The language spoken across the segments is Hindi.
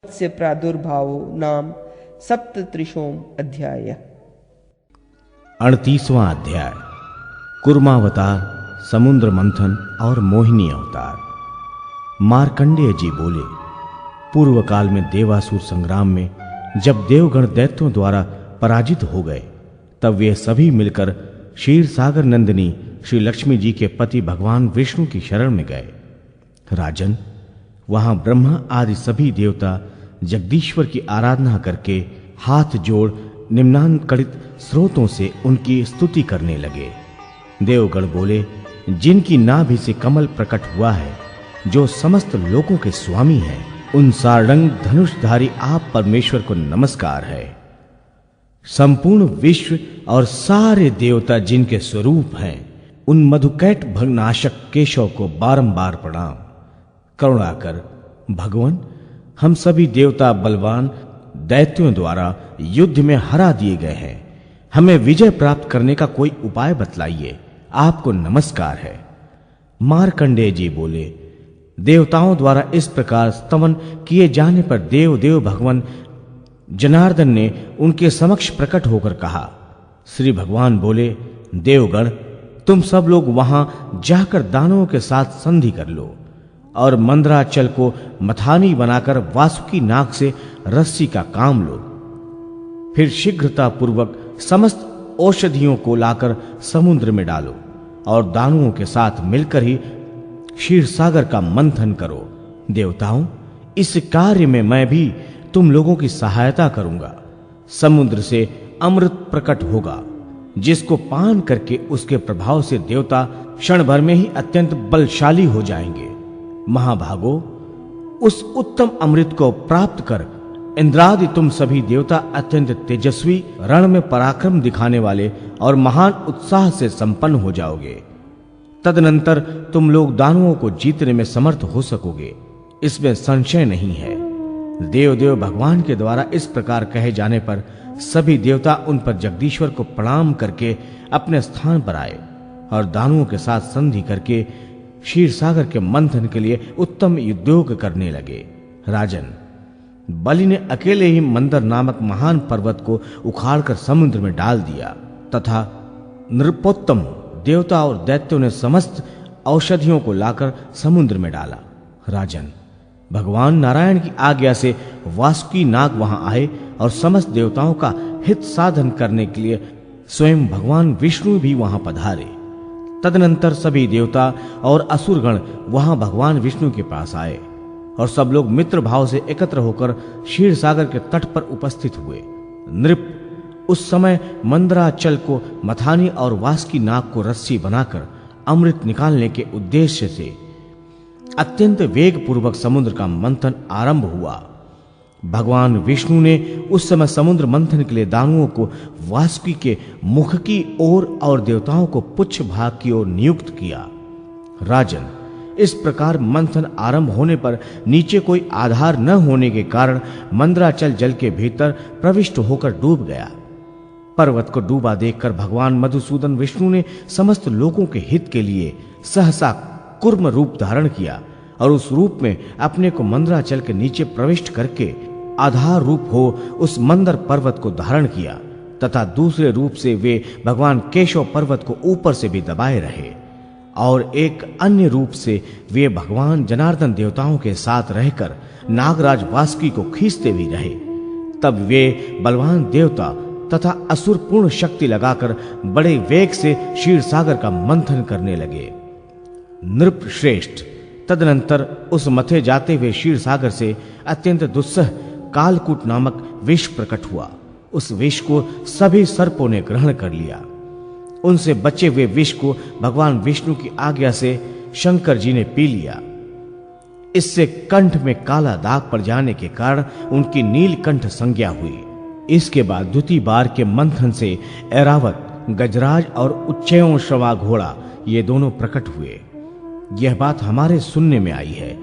से प्रादुर्भावो नाम सप्तत्रिशोम अध्याय। 38वां अध्याय। कुर्मावतार, समुद्र मंथन और मोहिनी अवतार। मार्कंडेय जी बोले, पूर्व काल में देवासुर संग्राम में जब देवगण दैत्यों द्वारा पराजित हो गए, तब वे सभी मिलकर क्षीर सागर नंदिनी श्री लक्ष्मी जी के पति भगवान विष्णु की शरण में गए। राजन, वहां ब्रह्मा आदि सभी देवता जगदीश्वर की आराधना करके हाथ जोड़ निम्नांकड़ित स्रोतों से उनकी स्तुति करने लगे। देवगण बोले, जिनकी नाभि से कमल प्रकट हुआ है, जो समस्त लोकों के स्वामी हैं, उन सारंग धनुषधारी आप परमेश्वर को नमस्कार है। संपूर्ण विश्व और सारे देवता जिनके स्वरूप हैं, उन मधुकैट भगनाशक केशव को बारंबार प्रणाम। करुणा कर भगवान, हम सभी देवता बलवान दैत्यों द्वारा युद्ध में हरा दिए गए हैं। हमें विजय प्राप्त करने का कोई उपाय बतलाइए, आपको नमस्कार है। मार्कंडेय जी बोले, देवताओं द्वारा इस प्रकार स्तवन किए जाने पर देव भगवान जनार्दन ने उनके समक्ष प्रकट होकर कहा। श्री भगवान बोले, देवगण, तुम सब लोग वहां जाकर दानवों के साथ संधि कर लो और मंदराचल को मथानी बनाकर वासुकी नाग से रस्सी का काम लो। फिर शीघ्रता पूर्वक समस्त औषधियों को लाकर समुद्र में डालो और दानवों के साथ मिलकर ही क्षीर सागर का मंथन करो। देवताओं, इस कार्य में मैं भी तुम लोगों की सहायता करूंगा। समुद्र से अमृत प्रकट होगा, जिसको पान करके उसके प्रभाव से देवता क्षण भर में ही अत्यंत बलशाली हो जाएंगे। महाभागो, उस उत्तम अमृत को प्राप्त कर इंद्रादि तुम सभी देवता अत्यंत तेजस्वी, रण में पराक्रम दिखाने वाले और महान उत्साह से संपन्न हो जाओगे। तदनंतर तुम लोग दानवों को जीतने में समर्थ हो सकोगे, इसमें संशय नहीं है। देव भगवान के द्वारा इस प्रकार कहे जाने पर सभी देवता उन पर जगदीश्वर को प्रणाम करके अपने स्थान पर आए और दानवों के साथ संधि करके क्षीर सागर के मंथन के लिए उत्तम उद्योग करने लगे। राजन, बलि ने अकेले ही मंदर नामक महान पर्वत को उखाड़कर समुद्र में डाल दिया तथा नृपोत्तम देवता और दैत्यों ने समस्त औषधियों को लाकर समुद्र में डाला। राजन, भगवान नारायण की आज्ञा से वासुकी नाग वहां आए और समस्त देवताओं का हित साधन करने के लिए स्वयं भगवान विष्णु भी वहां पधारे। तदनंतर सभी देवता और असुरगण वहां भगवान विष्णु के पास आए और सब लोग मित्र भाव से एकत्र होकर क्षीर सागर के तट पर उपस्थित हुए। नृप उस समय मंदराचल को मथानी और वासुकी नाग को रस्सी बनाकर अमृत निकालने के उद्देश्य से अत्यंत वेग पूर्वक समुद्र का मंथन आरंभ हुआ। भगवान विष्णु ने उस समय समुद्र मंथन के लिए दानवों को वासुकी के मुख की ओर और देवताओं को पुच्छ भाग की ओर नियुक्त किया। राजन, इस प्रकार मंथन आरंभ होने पर नीचे कोई आधार न होने के कारण मंदराचल जल के भीतर प्रविष्ट होकर डूब गया। पर्वत को डूबा देखकर भगवान मधुसूदन विष्णु ने समस्त लोगों के हित के लिए सहसा कूर्म रूप धारण किया और उस रूप में अपने को मंदराचल के नीचे प्रविष्ट करके आधार रूप हो उस मंदर पर्वत को धारण किया तथा दूसरे रूप से वे भगवान केशव पर्वत को ऊपर से भी दबाए रहे और एक अन्य रूप से वे भगवान जनार्दन देवताओं के साथ रहकर नागराज वासुकी को खींचते भी रहे। तब वे बलवान देवता तथा असुर पूर्ण शक्ति लगाकर बड़े वेग से क्षीर सागर का मंथन करने लगे। नृप श्रेष्ठ, तदनंतर उस मथे जाते हुए क्षीर सागर से अत्यंत दुस्सह कालकूट नामक विष प्रकट हुआ। उस विष को सभी सर्पों ने ग्रहण कर लिया। उनसे बचे हुए विष को भगवान विष्णु की आज्ञा से शंकर जी ने पी लिया। इससे कंठ में काला दाग पड़ जाने के कारण उनकी नीलकंठ संज्ञा हुई। इसके बाद द्वितीय बार के मंथन से ऐरावत, गजराज और उच्चयों श्रवा घोड़ा ये दोनों प्रकट हुए। यह बात हमारे सुनने में आई है।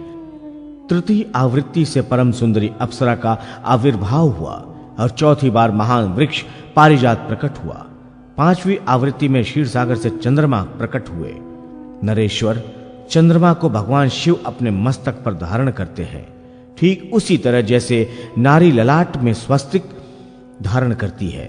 तृतीय आवृत्ति से परम सुंदरी अप्सरा का आविर्भाव हुआ और चौथी बार महान वृक्ष पारिजात प्रकट हुआ। पांचवी आवृत्ति में क्षीर सागर से चंद्रमा प्रकट हुए। नरेश्वर, चंद्रमा को भगवान शिव अपने मस्तक पर धारण करते हैं। ठीक उसी तरह जैसे नारी ललाट में स्वस्तिक धारण करती है।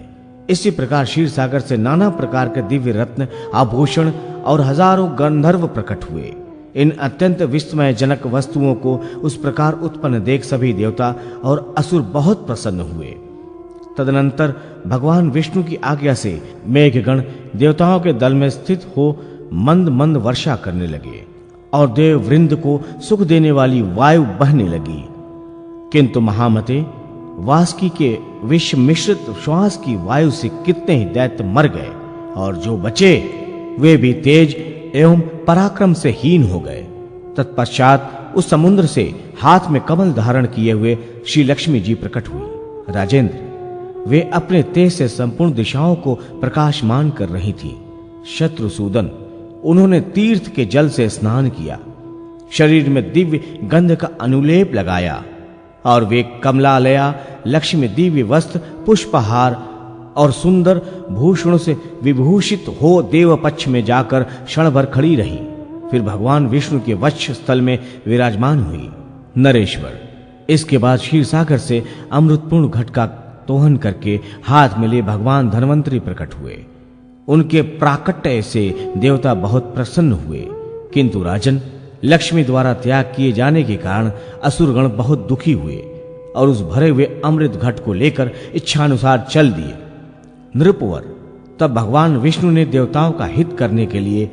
इसी प्रकार क्षीर सागर से नाना प्रकार के दिव्य रत्न, आभूषण और हजारों गंधर्व प्रकट हुए। इन अत्यंत विस्मयजनक वस्तुओं को उस प्रकार उत्पन्न देख सभी देवता और असुर बहुत प्रसन्न हुए। तदनंतर भगवान विष्णु की आज्ञा से मेघगण देवताओं के दल में स्थित हो मंद मंद वर्षा करने लगे और देव वृंद को सुख देने वाली वायु बहने लगी। किंतु महामते, वासुकी के विष मिश्रित श्वास की वायु से कितने ही दैत्य मर गए और जो बचे वे भी तेज एवं पराक्रम से हीन हो गए। तत्पश्चात उस समुद्र से हाथ में कमल धारण किए हुए श्री लक्ष्मी जी प्रकट हुई। राजेंद्र, वे अपने तेज से संपूर्ण दिशाओं को प्रकाशमान कर रही थी। शत्रुसूदन, उन्होंने तीर्थ के जल से स्नान किया, शरीर में दिव्य गंध का अनुलेप लगाया और वे कमलालया लक्ष्मी दिव्य वस्त्र, पुष्पहार और सुंदर भूषणों से विभूषित हो देव पक्ष में जाकर क्षण भर खड़ी रही। फिर भगवान विष्णु के वक्ष स्थल में विराजमान हुई। नरेश्वर, इसके बाद क्षीर सागर से अमृतपूर्ण घट का दोहन करके हाथ में ले भगवान धन्वंतरी प्रकट हुए। उनके प्राकट्य से देवता बहुत प्रसन्न हुए, किंतु राजन, लक्ष्मी द्वारा त्याग किए जाने के कारण असुरगण बहुत दुखी हुए और उस भरे हुए अमृत घट को लेकर इच्छानुसार चल दिए। नृपवर, तब भगवान विष्णु ने देवताओं का हित करने के लिए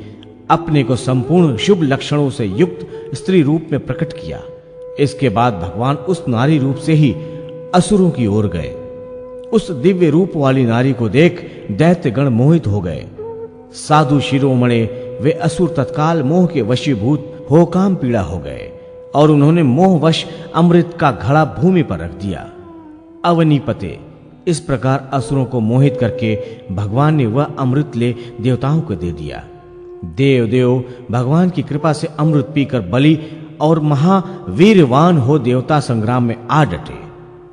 अपने को संपूर्ण शुभ लक्षणों से युक्त स्त्री रूप में प्रकट किया। इसके बाद भगवान उस नारी रूप से ही असुरों की ओर गए। उस दिव्य रूप वाली नारी को देख दैत्यगण मोहित हो गए। साधु शिरोमणे वे असुर तत्काल मोह के वशीभूत हो काम पीड़ा हो गए और उन्होंने मोहवश अमृत का घड़ा भूमि पर रख दिया। अवनीपते, इस प्रकार असुरों को मोहित करके भगवान ने वह अमृत ले देवताओं को दे दिया। देव भगवान की कृपा से अमृत पीकर बलि और महावीरवान हो देवता संग्राम में आ डटे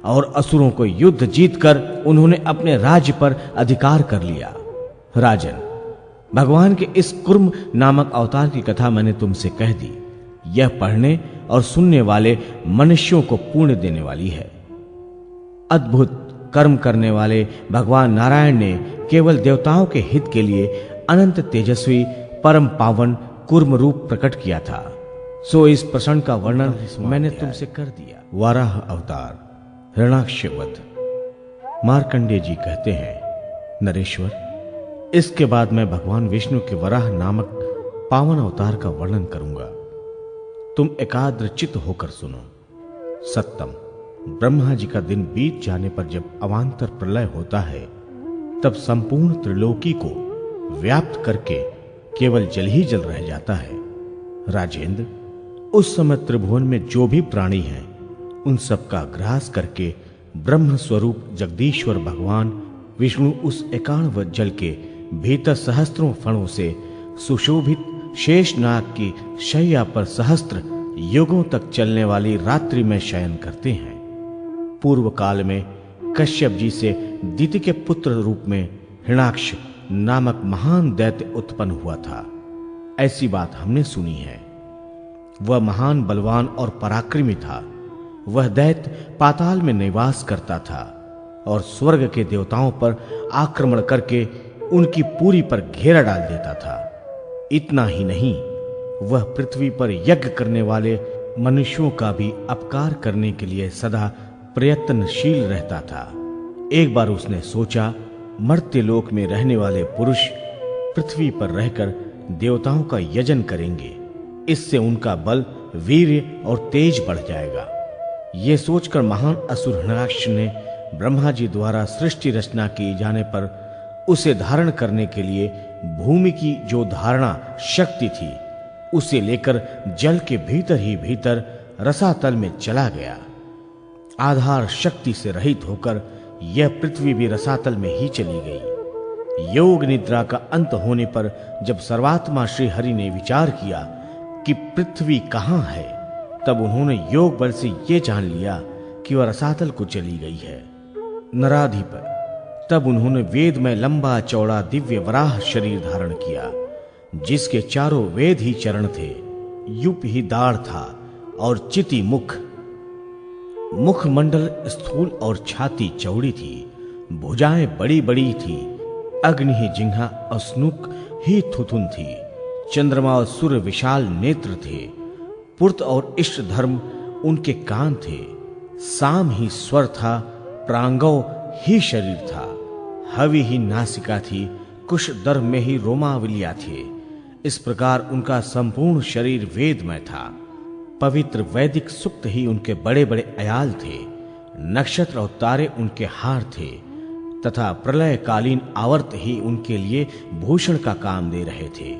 और असुरों को युद्ध जीतकर उन्होंने अपने राज्य पर अधिकार कर लिया। राजन, भगवान के इस कुर्म नामक अवतार की कथा मैंने तुमसे कह दी। यह पढ़ने और सुनने वाले मनुष्यों को पुण्य देने वाली है। अद्भुत कर्म करने वाले भगवान नारायण ने केवल देवताओं के हित के लिए अनंत तेजस्वी परम पावन कुर्म रूप प्रकट किया था। सो इस प्रसंग का वर्णन मैंने तुमसे कर दिया। वाराह अवतार, हिरण्याक्ष वध। मार्कंडेय जी कहते हैं, नरेश्वर, इसके बाद मैं भगवान विष्णु के वराह नामक पावन अवतार का वर्णन करूंगा। तुम एकाग्र चित्त होकर सुनो। सत्तम, ब्रह्मा जी का दिन बीत जाने पर जब अवान्तर प्रलय होता है, तब संपूर्ण त्रिलोकी को व्याप्त करके केवल जल ही जल रह जाता है। राजेंद्र, उस समय त्रिभुवन में जो भी प्राणी हैं, उन सब का ग्रास करके ब्रह्म स्वरूप जगदीश्वर भगवान विष्णु उस एकाणव जल के भीतर सहस्त्रों फणों से सुशोभित शेषनाग की शैया पर सहस्त्र युगों तक चलने वाली रात्रि में शयन करते हैं। पूर्व काल में कश्यप जी से दिति के पुत्र रूप में हिरण्याक्ष नामक महान दैत्य उत्पन्न हुआ था। ऐसी बात हमने सुनी है। वह महान बलवान और पराक्रमी था। वह दैत्य पाताल में निवास करता था और स्वर्ग के देवताओं पर आक्रमण करके उनकी पूरी पर घेरा डाल देता था। इतना ही नहीं, वह पृथ्वी पर यज्ञ करने वाले मनुष्यों का भी अपकार करने के लिए सदा प्रयत्नशील रहता था। एक बार उसने सोचा, मर्त्यलोक में रहने वाले पुरुष पृथ्वी पर रहकर देवताओं का यजन करेंगे, इससे उनका बल, वीर्य और तेज बढ़ जाएगा। ये सोचकर महान असुर हिरण्याक्ष ने ब्रह्मा जी द्वारा सृष्टि रचना की जाने पर उसे धारण करने के लिए भूमि की जो धारणा शक्ति थी, उसे लेकर जल के भीतर ही भीतर रसातल में चला गया। आधार शक्ति से रहित होकर यह पृथ्वी भी रसातल में ही चली गई। योग निद्रा का अंत होने पर जब सर्वात्मा श्री हरि ने विचार किया कि पृथ्वी कहाँ है, तब उन्होंने योग बल से यह जान लिया कि वह रसातल को चली गई है। नराधिप, तब उन्होंने वेद में लंबा चौड़ा दिव्य वराह शरीर धारण किया, जिसके चारों वेद ही चरण थे, युप ही दाढ़ था और चिति मुख। मुखमंडल स्थूल और छाती चौड़ी थी, भुजाएं बड़ी बड़ी थी, अग्नि ही जिह्वा और स्नुक ही थुथुन थी, चंद्रमा और सूर्य विशाल नेत्र थे, पुर्त और इष्ट धर्म उनके कान थे, साम ही स्वर था, प्रांगव ही शरीर था, हवि ही नासिका थी, कुश दर्भ में ही रोमावलिया थे। इस प्रकार उनका संपूर्ण शरीर वेदमय था। पवित्र वैदिक सूक्त ही उनके बड़े बड़े अयाल थे, नक्षत्र और तारे उनके हार थे, तथा प्रलयकालीन आवर्त ही उनके लिए भूषण का काम दे रहे थे।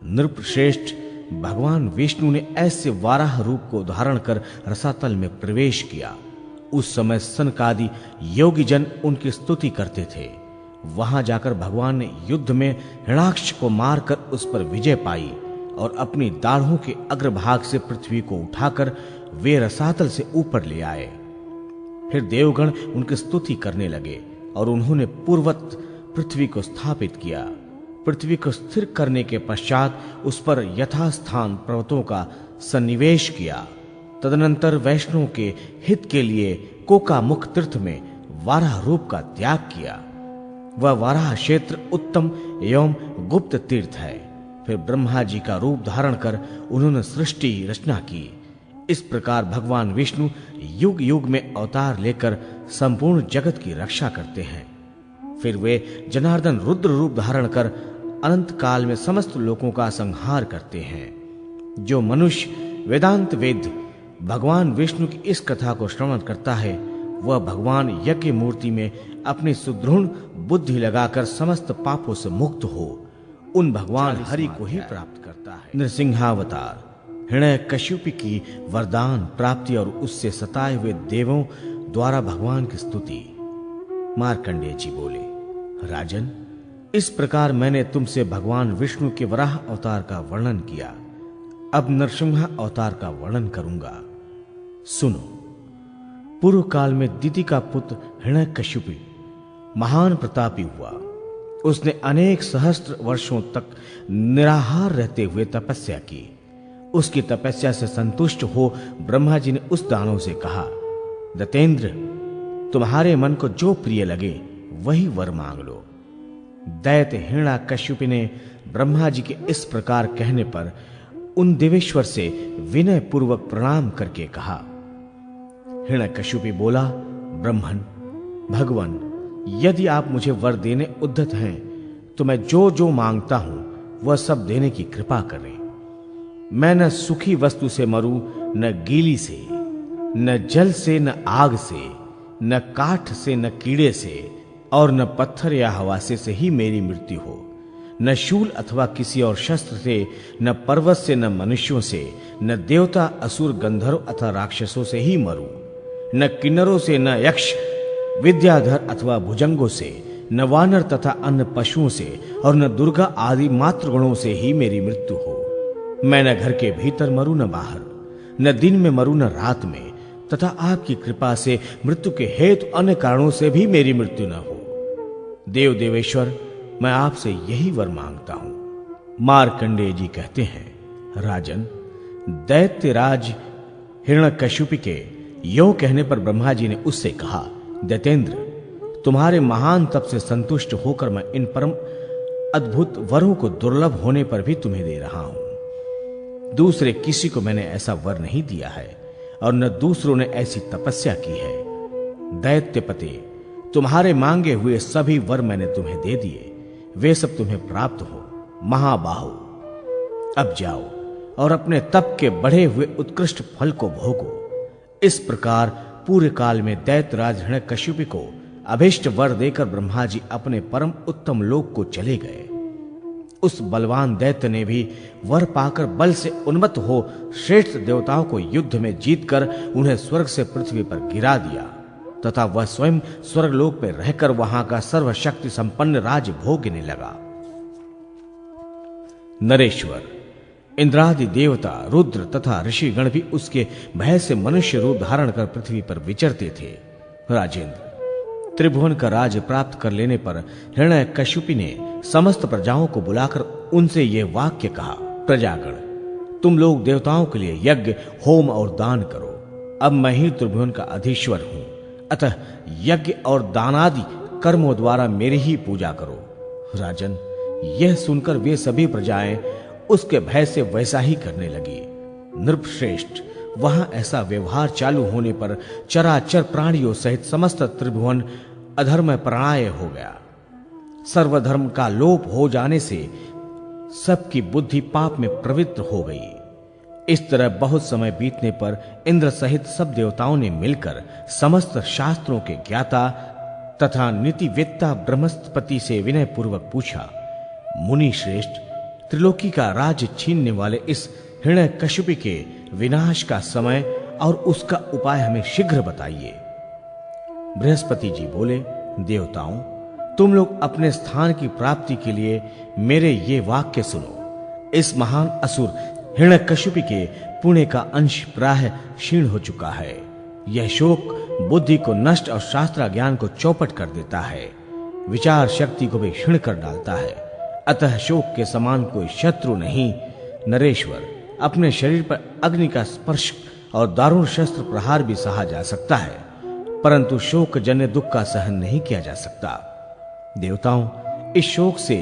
नृपश्रेष्ठ भगवान विष्णु ने ऐसे वाराह रूप को धारण कर रसातल में प्रवेश किया। उस समय सनकादि योगी जन उनकी स्तुति करते थे। वहां जाकर भगवान ने युद्ध में हिरण्याक्ष को मारकर उस पर विजय पाई और अपनी दाढ़ों के अग्रभाग से पृथ्वी को उठाकर वे रसातल से ऊपर ले आए। फिर देवगण उनकी स्तुति करने लगे और उन्होंने पूर्वत पृथ्वी को स्थापित किया। पृथ्वी को स्थिर करने के पश्चात उस पर यथास्थान पर्वतों का सन्निवेश किया। तदनंतर वैष्णव के हित के लिए कोकामुख तीर्थ में वाराह रूप का त्याग किया। वह वाराह क्षेत्र उत्तम एवं गुप्त तीर्थ है। फिर ब्रह्मा जी का रूप धारण कर उन्होंने सृष्टि रचना की। इस प्रकार भगवान विष्णु युग युग में अवतार लेकर संपूर्ण जगत की रक्षा करते हैं। फिर वे जनार्दन रुद्र रूप धारण कर अनंत काल में समस्त लोगों का संहार करते हैं। जो मनुष्य वेदांत वेद भगवान विष्णु की इस कथा को श्रवण करता है, वह भगवान यज्ञ मूर्ति में अपनी सुदृढ़ बुद्धि लगाकर समस्त पापों से मुक्त हो उन भगवान हरि को ही प्राप्त करता है। नृसिंहावतार हिरण्यकश्यप की वरदान प्राप्ति और उससे सताए हुए देवों द्वारा भगवान की स्तुति। मार्कंडेय जी बोले, राजन, इस प्रकार मैंने तुमसे भगवान विष्णु के वराह अवतार का वर्णन किया। अब नरसिंह अवतार का वर्णन करूंगा। सुनो। पूर्व काल में दिति का पुत्र हिरण्यकश्यप महान प्रतापी हुआ। उसने अनेक सहस्त्र वर्षों तक निराहार रहते हुए तपस्या की। उसकी तपस्या से संतुष्ट हो ब्रह्मा जी ने उस दानव से कहा, दतेंद्र, तुम्हारे मन को जो प्रिय लगे वही वर मांग लो। दैत्य हिरण्यकश्यप ने ब्रह्मा जी के इस प्रकार कहने पर उन देवेश्वर से विनय पूर्वक प्रणाम करके कहा। हिरण्यकश्यप बोला, ब्रह्मन, भगवान, यदि आप मुझे वर देने उद्यत हैं तो मैं जो जो मांगता हूं वह सब देने की कृपा करें। मैं न सूखी वस्तु से मरूं, न गीली से, न जल से, न आग से, न काठ से, न कीड़े से, और न पत्थर या हवासे से ही मेरी मृत्यु हो। न शूल अथवा किसी और शस्त्र से, न पर्वत से, न मनुष्यों से, न देवता, असुर, गंधर्व अथवा राक्षसों से ही मरूं। न किन्नरों से, न यक्ष, विद्याधर अथवा भुजंगों से, न वानर तथा अन्य पशुओं से, और न दुर्गा आदि मातृगणों से ही मेरी मृत्यु हो। मैं न घर के भीतर मरूं, न बाहर, न दिन में मरूं, न रात में, तथा आपकी कृपा से मृत्यु के हेतु अन्य कारणों से भी मेरी मृत्यु न हो। देव देवेश्वर, मैं आपसे यही वर मांगता हूं। मार्कंडेय जी कहते हैं, राजन, दैत्यराज हिरण्यकश्यप के यो कहने पर ब्रह्मा जी ने उससे कहा, दैतेंद्र, तुम्हारे महान तप से संतुष्ट होकर मैं इन परम अद्भुत वरों को दुर्लभ होने पर भी तुम्हें दे रहा हूं। दूसरे किसी को मैंने ऐसा वर नहीं दिया है और न दूसरों ने ऐसी तपस्या की है। दैत्यपते, तुम्हारे मांगे हुए सभी वर मैंने तुम्हें दे दिए, वे सब तुम्हें प्राप्त हो। महाबाहु, अब जाओ और अपने तप के बढ़े हुए उत्कृष्ट फल को भोगो। इस प्रकार पूरे काल में दैत्यराज हिरण्यकश्यप को अभिष्ट वर देकर ब्रह्मा जी अपने परम उत्तम लोक को चले गए। उस बलवान दैत्य ने भी वर पाकर बल से उन्मत्त हो श्रेष्ठ देवताओं को युद्ध में जीतकर उन्हें स्वर्ग से पृथ्वी पर गिरा दिया तथा वह स्वयं स्वर्गलोक में रहकर वहां का सर्वशक्ति संपन्न राज्य भोगने लगा। नरेश्वर, इंद्रादि देवता, रुद्र तथा ऋषिगण भी उसके भय से मनुष्य रूप धारण कर पृथ्वी पर विचरते थे। राजेंद्र, त्रिभुवन का राज्य प्राप्त कर लेने पर हिरण्यकश्यप ने समस्त प्रजाओं को बुलाकर उनसे यह वाक्य कहा, प्रजागण, तुम लोग देवताओं के लिए यज्ञ, होम और दान करो। अब मैं ही त्रिभुवन का अधीश्वर हूं, अतः यज्ञ और दानादि कर्मों द्वारा मेरी ही पूजा करो। राजन, यह सुनकर वे सभी प्रजाएं उसके भय से वैसा ही करने लगी। नृपश्रेष्ठ, वहां ऐसा व्यवहार चालू होने पर चराचर प्राणियों सहित समस्त त्रिभुवन अधर्म प्रणाय हो गया। सर्वधर्म का लोप हो जाने से सबकी बुद्धि पाप में प्रवृत्त हो गई। इस तरह बहुत समय बीतने पर इंद्र सहित सब देवताओं ने मिलकर समस्त शास्त्रों के ज्ञाता तथा नीतिवेत्ता बृहस्पति से विनय पूर्वक पूछा, मुनि श्रेष्ठ, त्रिलोकी का राज्य छीनने वाले इस हिरण्यकशिपु के विनाश का समय और उसका उपाय हमें शीघ्र बताइए। बृहस्पति जी बोले, देवताओं, तुम लोग अपने स्थान की प्राप्ति के लिए मेरे ये वाक्य सुनो। इस महान असुर हिरण्यकशिपु के पुण्य का अंश प्राय क्षीण हो चुका है। यह शोक बुद्धि को नष्ट और शास्त्र ज्ञान को चौपट कर देता है, विचार शक्ति को भी क्षीण कर डालता है। अतः शोक के समान कोई शत्रु नहीं। नरेश्वर, अपने शरीर पर अग्नि का स्पर्श और दारुण शस्त्र प्रहार भी सहा जा सकता है, परंतु शोक जन्य दुख का सहन नहीं किया जा सकता। देवताओं, इस शोक से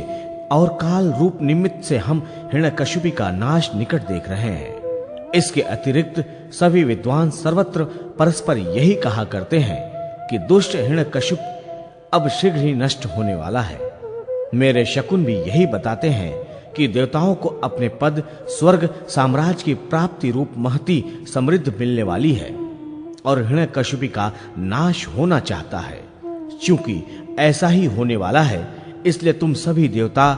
और काल रूप निमित्त से हम हिरण्यकशिपु का नाश निकट देख रहे हैं। इसके अतिरिक्त सभी विद्वान सर्वत्र परस्पर यही कहा करते हैं कि दुष्ट हिरण्यकशिपु अब शीघ्र ही नष्ट होने वाला है। मेरे शकुन भी यही बताते हैं कि देवताओं को अपने पद, स्वर्ग, साम्राज्य की प्राप्ति रूप महती समृद्ध मिलने वाली है और हिरण्यकशिपु का नाश होना चाहता है। क्योंकि ऐसा ही होने वाला है, इसलिए तुम सभी देवता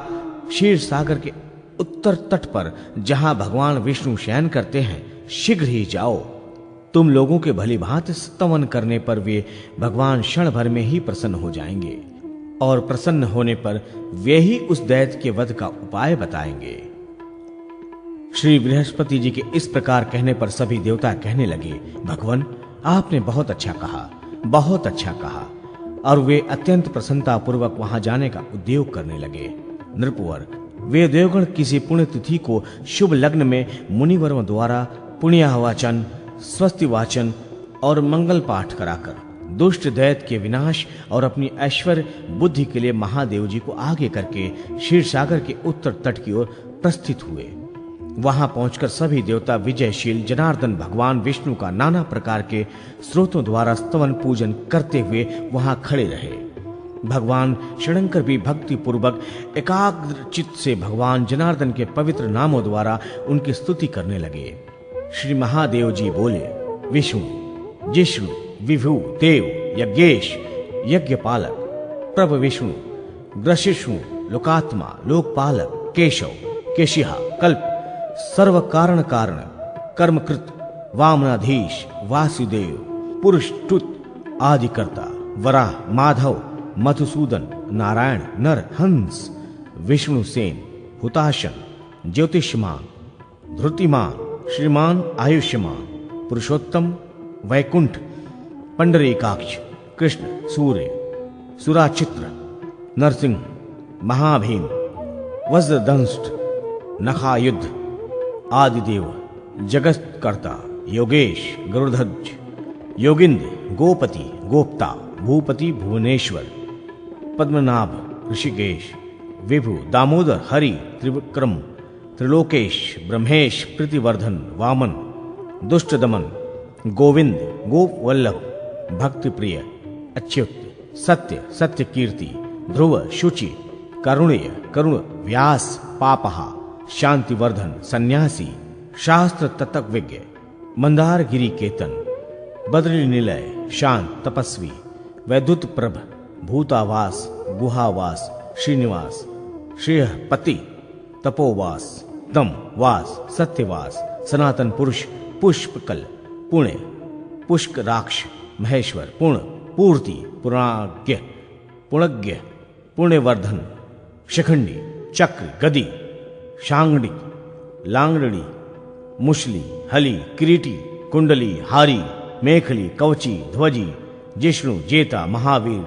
क्षीर सागर के उत्तर तट पर जहां भगवान विष्णु शयन करते हैं शीघ्र ही जाओ। तुम लोगों के भली भांति स्तवन करने पर वे भगवान क्षण भर में ही प्रसन्न हो जाएंगे और प्रसन्न होने पर वे ही उस दैत्य के वध का उपाय बताएंगे। श्री बृहस्पति जी के इस प्रकार कहने पर सभी देवता कहने लगे, भगवान, आपने बहुत अच्छा कहा, बहुत अच्छा कहा। और वे अत्यंत प्रसन्नता पूर्वक वहां जाने का उद्योग करने लगे। नृपवर, वे देवगण किसी पुण्य तिथि को शुभ लग्न में मुनिवरों द्वारा पुण्याहवाचन, स्वस्ति वाचन और मंगल पाठ कराकर दुष्ट दैत्य के विनाश और अपनी ऐश्वर्य बुद्धि के लिए महादेव जी को आगे करके क्षीर सागर के उत्तर तट की ओर प्रस्थित हुए। वहां पहुंचकर सभी देवता विजयशील जनार्दन भगवान विष्णु का नाना प्रकार के स्रोतों द्वारा स्तवन पूजन करते हुए वहां खड़े रहे। भगवान श्रीशंकर भी भक्ति पूर्वक एकाग्र चित्त से भगवान जनार्दन के पवित्र नामों द्वारा उनकी स्तुति करने लगे। श्री महादेव जी बोले, विष्णु, जिष्णु, विभु, देव, यज्ञेश, यज्ञपालक, प्रभ विष्णु, ग्रशिष्णु, लोकात्मा, लोकपालक, केशव, केशिहा, कल्प, सर्व कारण कारण, कर्मकृत, वामनाधीश, वासुदेव, पुरुषतुत, आदिकर्ता, वराह, माधव, मधुसूदन, नारायण, नर, हंस, विष्णुसेन, हुताशन, ज्योतिषमान, धृतिमान, श्रीमान, आयुष्मान, पुरुषोत्तम, वैकुंठ, पंडरीकाक्ष, कृष्ण, सूर्य, सुराचित्र, नरसिंह, महाभीम, वज्रदंष्ट, नखायुद्ध, आदिदेव, जगत्कर्ता, योगेश, गरुड़ध्वज, योगिंद्र, गोपति, गोप्ता, भूपति, भुवनेश्वर, पद्मनाभ, ऋषिकेश, विभु, दामोदर, हरि, त्रिविक्रम, त्रिलोकेश, ब्रह्मेश, प्रीतिवर्धन, वामन, दुष्ट दमन, गोविंद, गोप वल्लभ, भक्ति प्रिय, अच्युत, सत्य, सत्य कीर्ति, ध्रुव, शुचि, करुणीय, करुण, व्यास, पापहा, शांतिवर्धन, सन्यासी, शास्त्र तत्वज्ञ, मंदार गिरी केतन, बद्री निलय, शांत, तपस्वी, वैद्युत प्रभ, भूतावास, गुहावास, श्रीनिवास, श्रेयपति, तपोवास, दम वास, सत्यवास, सनातन पुरुष, पुष्पकल, पुण्य, पुष्क राक्ष, महेश्वर, पूर्ण, पूर्ति, पुराज्ञ, पुणज्ञ, पुण्यवर्धन, शिखंडी, चक्र, गदी, शांगड़ी, लांगड़ी, मुशली, हली, किरीटी, कुंडली, हारी, मेखली, कवची, ध्वजी, जिष्णु, जेता, महावीर,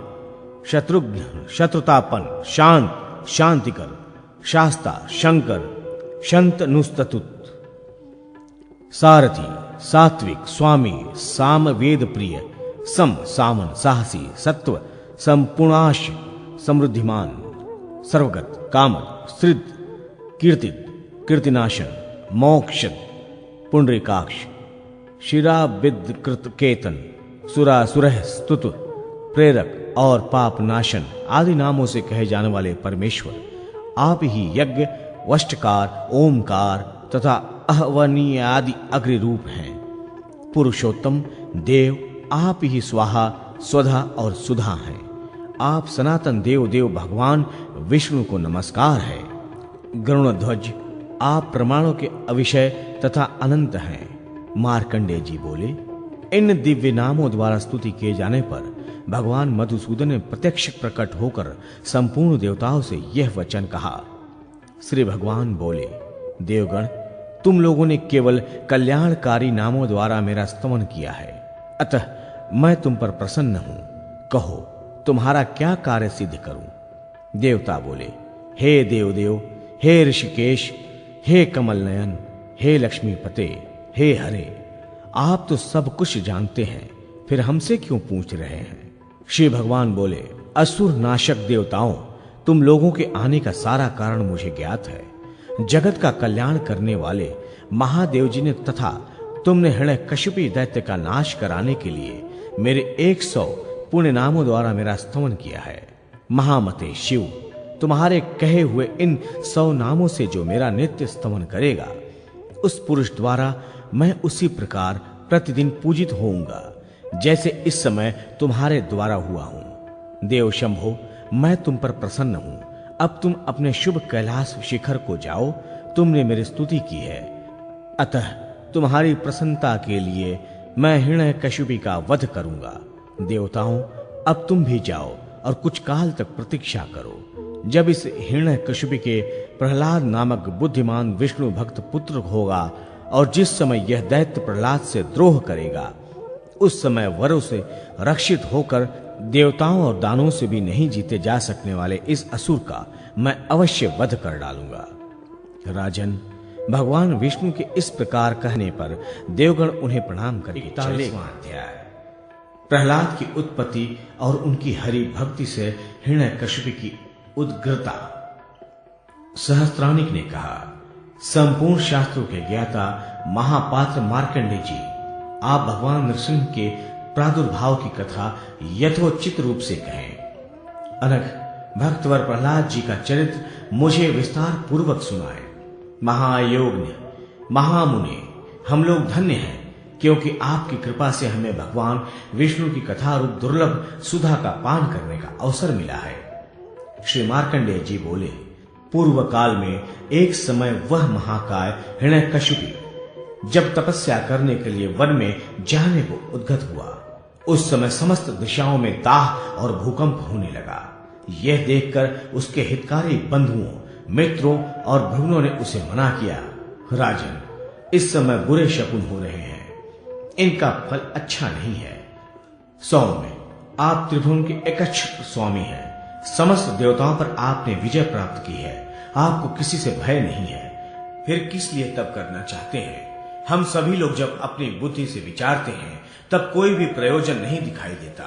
शत्रुघ्न, शत्रुतापन, शांत, शांतिकर, शास्ता, शंकर, शंतनुस्तुत, सारथी, सात्विक, स्वामी, साम वेद प्रिय, सम सामन, साहसी, सत्व, संपूर्णाश, समृद्धिमान, सर्वगत, कामद, स्त्रिद, कीर्तिद, कीर्तिनाशन, मोक्षद, पुंडरीकाक्ष, शिराबिद कृत केतन, सुरा सुरह स्तुत, प्रेरक और पाप नाशन आदि नामों से कहे जाने वाले परमेश्वर आप ही यज्ञ, वष्टकार, ओमकार तथा अहवनीय आदि अग्नि रूप हैं। पुरुषोत्तम देव आप ही स्वाहा, स्वधा और सुधा हैं। आप सनातन देव देव भगवान विष्णु को नमस्कार है। गरुणध्वज आप प्रमाणों के अविषय तथा अनंत हैं। मार्कंडेय जी बोले, इन दिव्य नामों द्वारा स्तुति किए जाने पर भगवान मधुसूदन ने प्रत्यक्ष प्रकट होकर संपूर्ण देवताओं से यह वचन कहा। श्री भगवान बोले, देवगण, तुम लोगों ने केवल कल्याणकारी नामों द्वारा मेरा स्तमन किया है, अतः मैं तुम पर प्रसन्न हूं। कहो, तुम्हारा क्या कार्य सिद्ध करूं? देवता बोले, हे देवदेव, हे ऋषिकेश, हे कमल नयन, हे लक्ष्मीपते, हे हरे, आप तो सब कुछ जानते हैं, फिर हमसे क्यों पूछ रहे हैं? श्री भगवान बोले, असुर नाशक देवताओं, तुम लोगों के आने का सारा कारण मुझे ज्ञात है। जगत का कल्याण करने वाले महादेव जी ने तथा तुमने हिरण्यकशिपु दैत्य का नाश कराने के लिए मेरे 100 पुण्य नामों द्वारा मेरा स्तमन किया है। महामते शिव, तुम्हारे कहे हुए इन 100 नामों से जो मेरा नित्य स्तमन करेगा, उस पुरुष द्वारा मैं उसी प्रकार प्रतिदिन पूजित होऊंगा जैसे इस समय तुम्हारे द्वारा हुआ हूं। देव शंभो, मैं तुम पर प्रसन्न हूं। अब तुम अपने शुभ कैलाश शिखर को जाओ। तुमने मेरी स्तुति की है, अतः तुम्हारी प्रसन्नता के लिए मैं हिरण्यकशिपु का वध करूंगा। देवताओं, अब तुम भी जाओ और कुछ काल तक प्रतीक्षा करो। जब इस हिरण्यकशिपु के प्रहलाद नामक बुद्धिमान विष्णु भक्त पुत्र होगा और जिस समय यह दैत्य प्रहलाद से द्रोह करेगा, उस समय वरों से रक्षित होकर देवताओं और दानों से भी नहीं जीते जा सकने वाले इस असुर का मैं अवश्य वध कर डालूंगा। राजन, भगवान विष्णु के इस प्रकार कहने पर देवगण उन्हें प्रणाम करके चले। अध्याय प्रहलाद की उत्पत्ति और उनकी हरि भक्ति से हिरण्यकशिपु की उद्ग्रता। सहस्त्रानिक ने कहा, संपूर्ण शास्त्रों के ज्ञाता महापात्र मार्कंडेय जी, आप भगवान नृसिंह के प्रादुर्भाव की कथा यथोचित रूप से कहें। अनघ भक्तवर प्रहलाद जी का चरित्र मुझे विस्तार पूर्वक सुनाए। महायोग्य, महामुनि, हम लोग धन्य हैं, क्योंकि आपकी कृपा से हमें भगवान विष्णु की कथा रूप दुर्लभ सुधा का पान करने का अवसर मिला है। श्री मार्कंडेय जी बोले, पूर्व काल में एक समय वह महाकाय हिरण्यकशिपु जब तपस्या करने के लिए वन में जाने को उद्गत हुआ, उस समय समस्त दिशाओं में दाह और भूकंप होने लगा। यह देखकर उसके हितकारी बंधुओं, मित्रों और भृगुओं ने उसे मना किया। राजन, इस समय बुरे शकुन हो रहे हैं, इनका फल अच्छा नहीं है। सौम्य, आप त्रिभुवन के एकच्छत्र स्वामी हैं। समस्त देवताओं पर आपने विजय प्राप्त की है। आपको किसी से भय नहीं है, फिर किस लिए तप करना चाहते हैं? हम सभी लोग जब अपनी बुद्धि से विचारते हैं तब कोई भी प्रयोजन नहीं दिखाई देता,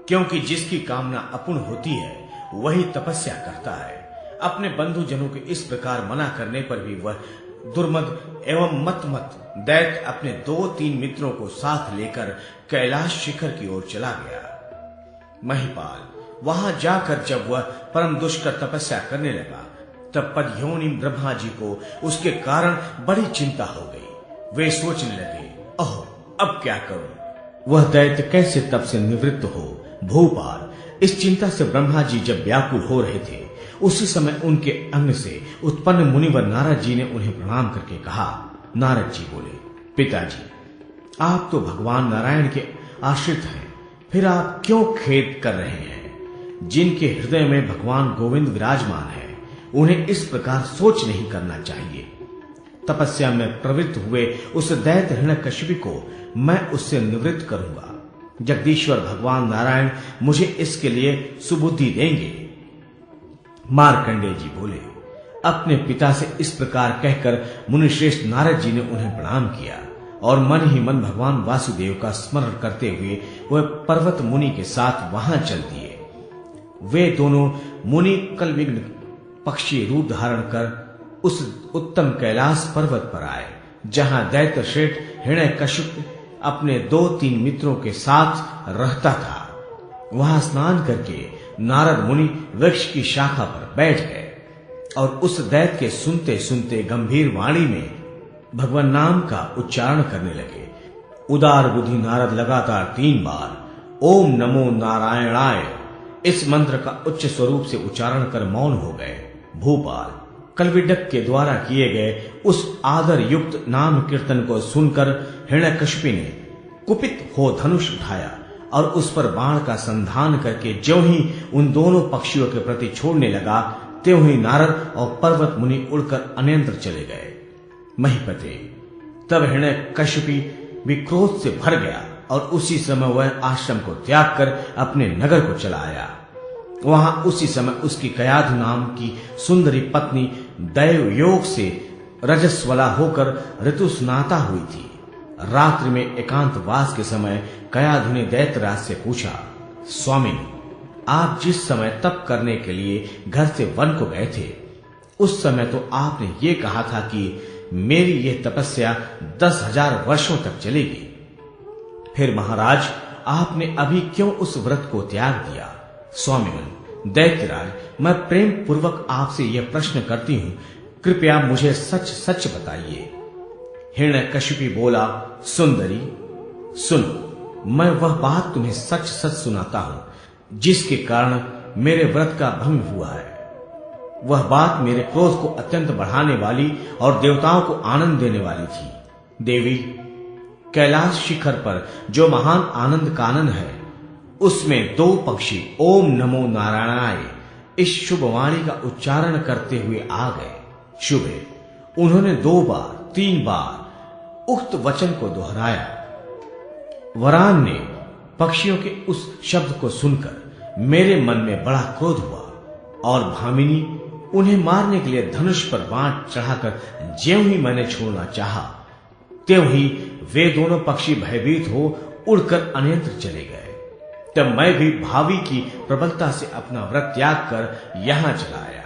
क्योंकि जिसकी कामना अपूर्ण होती है वही तपस्या करता है। अपने बंधुजनों के इस प्रकार मना करने पर भी वह दुर्मद एवं मत दैत्य अपने 2-3 मित्रों को साथ लेकर कैलाश शिखर की ओर चला गया। महिपाल, वहां जाकर जब वह परम दुष्कर तपस्या करने लगा, तब पदयोनि ब्रह्मा जी को उसके कारण बड़ी चिंता हो गई। वे सोचने लगे, ओह, अब क्या करूं? वह दैत्य कैसे तप से निवृत्त हो? भूपाल, इस चिंता से ब्रह्मा जी जब व्याकुल हो रहे थे, उसी समय उनके अंग से उत्पन्न मुनिवर नारद जी ने उन्हें प्रणाम करके कहा। नारद जी बोले, पिताजी, आप तो भगवान नारायण के आश्रित हैं, फिर आप क्यों खेद कर रहे हैं? जिनके हृदय में भगवान गोविंद विराजमान है, उन्हें इस प्रकार सोच नहीं करना चाहिए। तपस्या में प्रवृत्त हुए उस दैत्य हिरण्यकशिपु को मैं उससे निवृत्त करूंगा। जगदीश्वर भगवान नारायण मुझे इसके लिए सुबुद्धि देंगे। मार्कंडेय जी बोले, अपने पिता से इस प्रकार कहकर मुनिश्रेष्ठ नारद जी ने उन्हें प्रणाम किया और मन ही मन भगवान वासुदेव का स्मरण करते हुए वह पर्वत मुनि के साथ वहां चल दिए। वे दोनों मुनि कलविघ्न पक्षी रूप धारण कर उस उत्तम कैलाश पर्वत पर आए, जहां दैत्य श्रेष्ठ हिरण्यकशिपु अपने 2-3 मित्रों के साथ रहता था। वहां स्नान करके नारद मुनि वृक्ष की शाखा पर बैठ गए और उस दैत्य के सुनते सुनते गंभीर वाणी में भगवान नाम का उच्चारण करने लगे। उदार बुद्धि नारद लगातार 3 बार ओम नमो नारायणाय इस मंत्र का उच्च स्वरूप से उच्चारण कर मौन हो गए। भूपाल कलविडक के द्वारा किए गए उस आदर युक्त नाम कीर्तन को सुनकर हिरण्यकशिपु ने कुपित हो धनुष उठाया और उस पर बाण का संधान करके ज्यों ही उन दोनों पक्षियों के प्रति छोड़ने लगा, त्यों ही नारद और पर्वत मुनि उड़कर अन्यंत्र चले गए। महीपते तब हिरण्यकशिपु भी क्रोध से भर गया और उसी समय वह आश्रम को त्याग कर अपने नगर को चला आया। वहां उसी समय उसकी कयाधु नाम की सुंदरी पत्नी दैव योग से रजस्वला होकर ऋतुस्नाता हुई थी। रात्रि में एकांतवास के समय कयाधु ने दैत्यराज से पूछा, स्वामी, आप जिस समय तप करने के लिए घर से वन को गए थे, उस समय तो आपने ये कहा था कि मेरी यह तपस्या 10,000 वर्षों तक चलेगी। फिर महाराज, आपने अभी क्यों उस व्रत को त्याग दिया? स्वामीगण, दैत्यराज, मैं प्रेम पूर्वक आपसे यह प्रश्न करती हूं, कृपया मुझे सच सच बताइए। हिरण्यकशिपु बोला, सुंदरी सुनो, मैं वह बात तुम्हें सच सच सुनाता हूं जिसके कारण मेरे व्रत का भंग हुआ है। वह बात मेरे क्रोध को अत्यंत बढ़ाने वाली और देवताओं को आनंद देने वाली थी। देवी, कैलाश शिखर पर जो महान आनंद कानन है, उसमें 2 पक्षी ओम नमो नारायणाय इस शुभ वाणी का उच्चारण करते हुए आ गए। शुभे उन्होंने 2 बार 3 बार उक्त वचन को दोहराया। वरान ने पक्षियों के उस शब्द को सुनकर मेरे मन में बड़ा क्रोध हुआ और भामिनी उन्हें मारने के लिए धनुष पर बाण चढ़ाकर ज्यों ही मैंने छोड़ना चाहा, त्यों ही वे दोनों पक्षी भयभीत हो उड़कर अन्यंत्र चले गए। तब मैं भी भावी की प्रबलता से अपना व्रत त्याग कर यहां चला आया।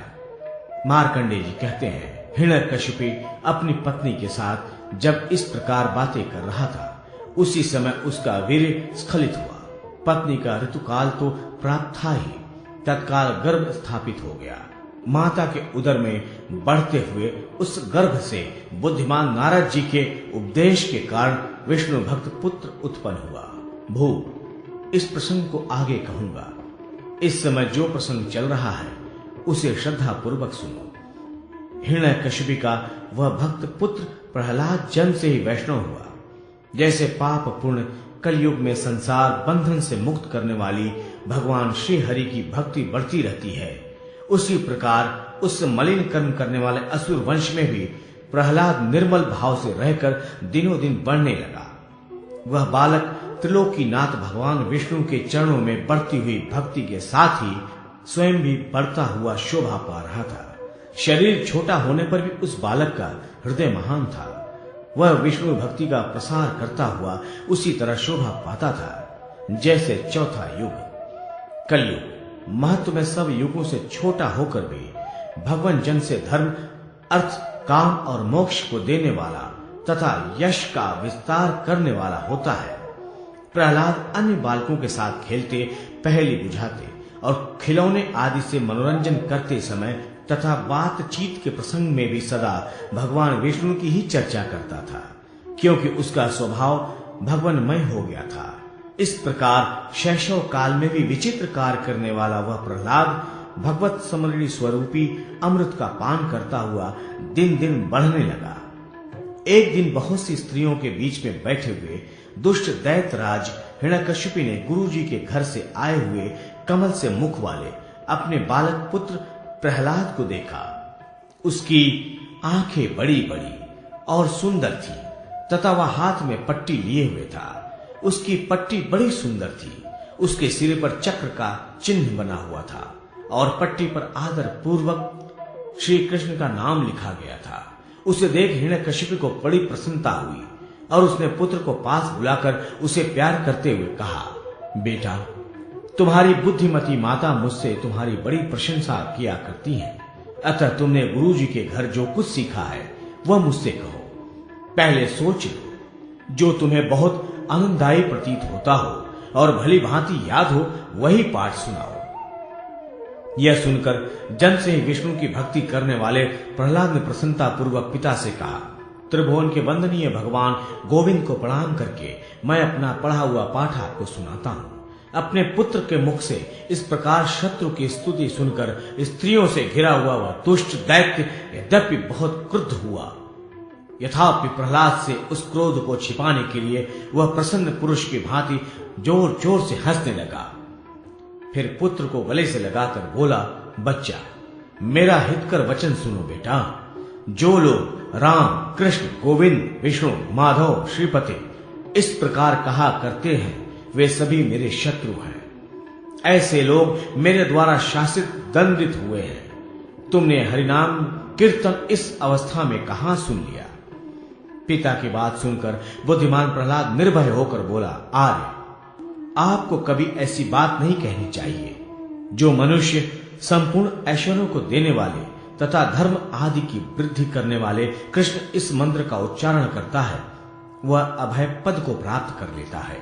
मार्कंडेय जी कहते हैं, हिरण्यकशिपु अपनी पत्नी के साथ जब इस प्रकार बातें कर रहा था, उसी समय उसका वीर्य स्खलित हुआ। पत्नी का ऋतुकाल तो प्राप्त था ही, तत्काल गर्भ स्थापित हो गया। माता के उदर में बढ़ते हुए उस गर्भ से बुद्धिमान नारद जी के उपदेश के कारण विष्णु भक्त पुत्र उत्पन्न हुआ। भू, इस प्रसंग को आगे कहूंगा। इस समय जो प्रसंग चल रहा है उसे श्रद्धा पूर्वक सुनो। हिरण्यकशिपु का वह भक्त पुत्र प्रहलाद जन्म से ही वैष्णव हुआ। जैसे पाप पुण्य कलयुग में संसार बंधन से मुक्त करने वाली भगवान श्री हरि की भक्ति बढ़ती रहती है, उसी प्रकार उस मलिन कर्म करने वाले असुर वंश में भी प्रहलाद निर्मल भाव से रहकर दिनों दिन बढ़ने लगा। वह बालक त्रिलोकीनाथ भगवान विष्णु के चरणों में बढ़ती हुई भक्ति के साथ ही स्वयं भी बढ़ता हुआ शोभा पा रहा था। शरीर छोटा होने पर भी उस बालक का हृदय महान था। वह विष्णु भक्ति का प्रसार करता हुआ उसी तरह शोभा पाता था जैसे चौथा युग कलयुग महत्व में सब युगों से छोटा होकर भी भगवान जन से धर्म, अर्थ, काम और मोक्ष को देने वाला तथा यश का विस्तार करने वाला होता है। प्रहलाद अन्य बालकों के साथ खेलते, पहेली बुझाते और खिलौने आदि से मनोरंजन करते समय तथा बातचीत के प्रसंग में भी सदा भगवान विष्णु की ही चर्चा करता था, क्योंकि उसका स्वभाव भगवानमय हो गया था। इस प्रकार शैशव काल में भी विचित्र कार्य करने वाला वह प्रहलाद भगवत समरणी स्वरूपी अमृत का पान करता हुआ दिन दिन बढ़ने लगा। एक दिन बहुत सी स्त्रियों के बीच में बैठे हुए दुष्ट दैत्यराज हिरण्यकशिपु ने गुरु जी के घर से आए हुए कमल से मुख वाले अपने बालक पुत्र प्रहलाद को देखा। उसकी आंखें बड़ी बड़ी और सुंदर थी तथा वह हाथ में पट्टी लिए हुए था। उसकी पट्टी बड़ी सुंदर थी। उसके सिर पर चक्र का चिन्ह बना हुआ था और पट्टी पर आदर पूर्वक श्री कृष्ण का नाम लिखा गया था। उसे देख हिरण्यकशिपु को बड़ी प्रसन्नता हुई। और उसने पुत्र को पास बुलाकर उसे प्यार करते हुए कहा, बेटा, तुम्हारी बुद्धिमती माता मुझसे तुम्हारी बड़ी प्रशंसा किया करती हैं, अतः तुमने गुरुजी के घर जो कुछ सीखा है वह मुझसे कहो। पहले सोच लो, जो तुम्हें बहुत आनंददायी प्रतीत होता हो और भली भांति याद हो वही पाठ सुनाओ। यह सुनकर जन्म से ही विष्णु की भक्ति करने वाले प्रहलाद ने प्रसन्नता पूर्वक पिता से कहा, त्रिभुवन के वंदनीय भगवान गोविंद को प्रणाम करके मैं अपना पढ़ा हुआ पाठ आपको सुनाता हूँ। अपने पुत्र के मुख से इस प्रकार शत्रु की स्तुति सुनकर स्त्रियों से घिरा हुआ वह दुष्ट दैत्य यद्यपि बहुत क्रुद्ध हुआ, यथापि प्रहलाद से उस क्रोध को छिपाने के लिए वह प्रसन्न पुरुष की भांति जोर जोर से हंसने लगा। फिर पुत्र को गले से लगाकर बोला, बच्चा, मेरा हितकर वचन सुनो बेटा। जो लोग राम, कृष्ण, गोविंद, विष्णु, माधव, श्रीपति इस प्रकार कहा करते हैं वे सभी मेरे शत्रु हैं। ऐसे लोग मेरे द्वारा शासित दंडित हुए हैं। तुमने हरिनाम कीर्तन इस अवस्था में कहां सुन लिया? पिता की बात सुनकर बुद्धिमान प्रहलाद निर्भय होकर बोला, आर्य, आपको कभी ऐसी बात नहीं कहनी चाहिए। जो मनुष्य संपूर्ण ऐश्वर्यों को देने वाले तथा धर्म आदि की वृद्धि करने वाले कृष्ण इस मंत्र का उच्चारण करता है वह अभय पद को प्राप्त कर लेता है।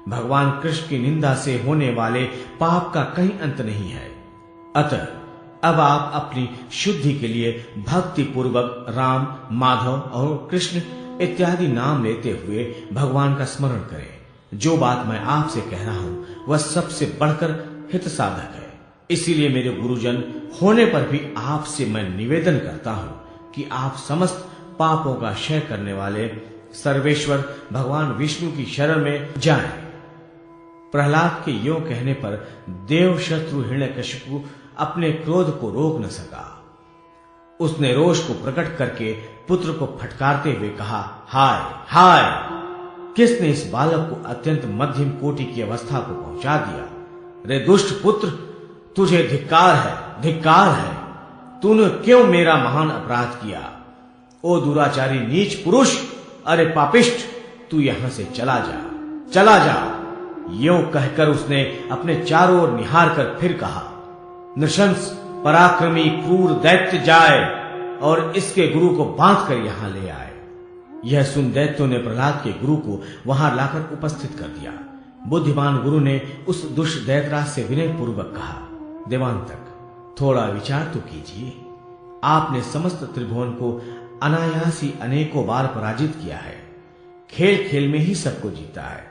भगवान कृष्ण की निंदा से होने वाले पाप का कहीं अंत नहीं है। अतः अब आप अपनी शुद्धि के लिए भक्ति पूर्वक राम, माधव और कृष्ण इत्यादि नाम लेते हुए भगवान का स्मरण करें। जो बात मैं आपसे कह रहा हूं वह सबसे बढ़कर हित साधक है। इसीलिए मेरे गुरुजन होने पर भी आपसे मैं निवेदन करता हूं कि आप समस्त पापों का क्षय करने वाले सर्वेश्वर भगवान विष्णु की शरण में जाएं। प्रहलाद के यों कहने पर देव शत्रु हिरण्यकशिपु अपने क्रोध को रोक न सका। उसने रोष को प्रकट करके पुत्र को फटकारते हुए कहा, हाय हाय, किसने इस बालक को अत्यंत मध्यम कोटि की अवस्था को पहुंचा दिया? रे दुष्ट पुत्र, तुझे धिक्कार है, धिक्कार है। तूने क्यों मेरा महान अपराध किया? ओ दुराचारी नीच पुरुष, अरे पापिष्ठ, तू यहां से चला जा, चला जा। यों कहकर उसने अपने चारों ओर निहार कर फिर कहा, नृशंस पराक्रमी क्रूर दैत्य जाए और इसके गुरु को बांध कर यहां ले आए। यह सुन दैत्यों ने प्रहलाद के गुरु को वहां लाकर उपस्थित कर दिया। बुद्धिमान गुरु ने उस दुष्ट दैत्यराज से विनय पूर्वक कहा, देवांतक, थोड़ा विचार तो कीजिए। आपने समस्त त्रिभुवन को अनायासी अनेकों बार पराजित किया है। खेल खेल में ही सबको जीता है।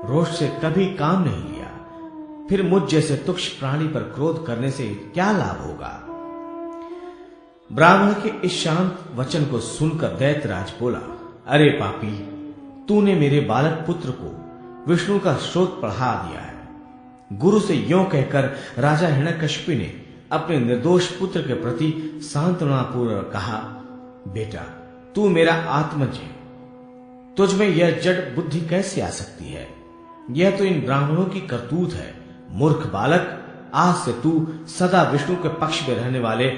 रोष से कभी काम नहीं लिया। फिर मुझ जैसे तुच्छ प्राणी पर क्रोध करने से क्या लाभ होगा? ब्राह्मण के इस शांत वचन को सुनकर दैत्यराज बोला, अरे पापी, तूने मेरे बालक पुत्र को विष्णु का स्रोत पढ़ा दिया है। गुरु से यों कहकर राजा हिरण्यकशिपु ने अपने निर्दोष पुत्र के प्रति सांत्वनापूर्वक कहा, बेटा, तू मेरा आत्मज है। तुझ में यह जड़ बुद्धि कैसे आ सकती है? यह तो इन ब्राह्मणों की करतूत है। मूर्ख बालक, आज से तू सदा विष्णु के पक्ष में रहने वाले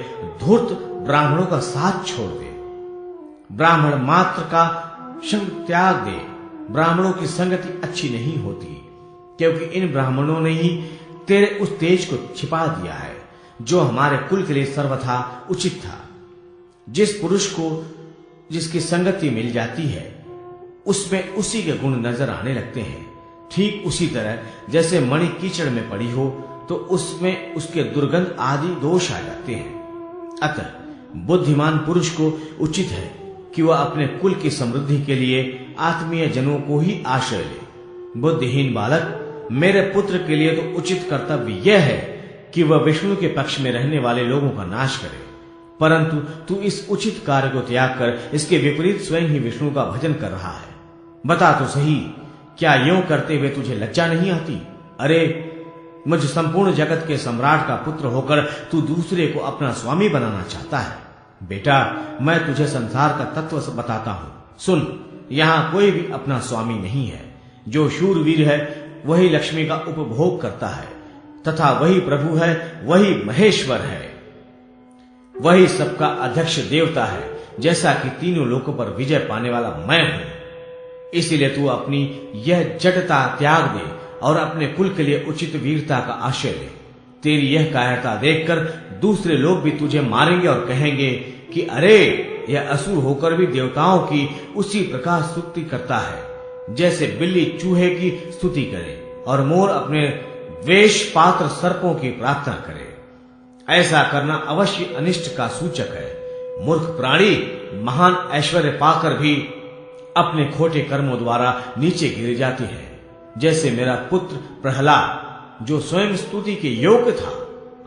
धूर्त ब्राह्मणों का साथ छोड़ दे। ब्राह्मण मात्र का संग त्याग दे। ब्राह्मणों की संगति अच्छी नहीं होती, क्योंकि इन ब्राह्मणों ने ही तेरे उस तेज को छिपा दिया है जो हमारे कुल के लिए सर्वथा उचित था। जिस पुरुष को जिसकी संगति मिल जाती है उसमें उसी के गुण नजर आने लगते हैं। ठीक उसी तरह जैसे मणि कीचड़ में पड़ी हो तो उसमें उसके दुर्गंध आदि दोष आ जाते हैं। अतः बुद्धिमान पुरुष को उचित है कि वह अपने कुल की समृद्धि के लिए आत्मीय जनों को ही आश्रय ले। बुद्धिहीन बालक, मेरे पुत्र के लिए तो उचित कर्तव्य यह है कि वह विष्णु के पक्ष में रहने वाले लोगों का नाश करे, परंतु तू इस उचित कार्य को त्याग कर इसके विपरीत स्वयं ही विष्णु का भजन कर रहा है। बता तो सही, क्या यूं करते हुए तुझे लज्जा नहीं आती? अरे, मुझ संपूर्ण जगत के सम्राट का पुत्र होकर तू दूसरे को अपना स्वामी बनाना चाहता है। बेटा, मैं तुझे संसार का तत्व बताता हूं। सुन, यहां कोई भी अपना स्वामी नहीं है। जो शूरवीर है वही लक्ष्मी का उपभोग करता है तथा वही प्रभु है, वही महेश्वर है, वही सबका अध्यक्ष देवता है। जैसा कि तीनों लोकों पर विजय पाने वाला मैं हूं। इसीलिए तू अपनी यह जडता त्याग दे और अपने कुल के लिए उचित वीरता का आश्रय ले। तेरी यह कायरता देखकर दूसरे लोग भी तुझे मारेंगे और कहेंगे कि अरे, यह असुर होकर भी देवताओं की उसी प्रकार स्तुति करता है जैसे बिल्ली चूहे की स्तुति करे और मोर अपने द्वेष पात्र सर्पों की प्रार्थना करे। ऐसा करना अवश्य अनिष्ट का सूचक है। मूर्ख प्राणी महान ऐश्वर्य पाकर भी अपने खोटे कर्मों द्वारा नीचे गिर जाती है। जैसे मेरा पुत्र प्रहलाद, जो स्वयं स्तुति के योग्य था,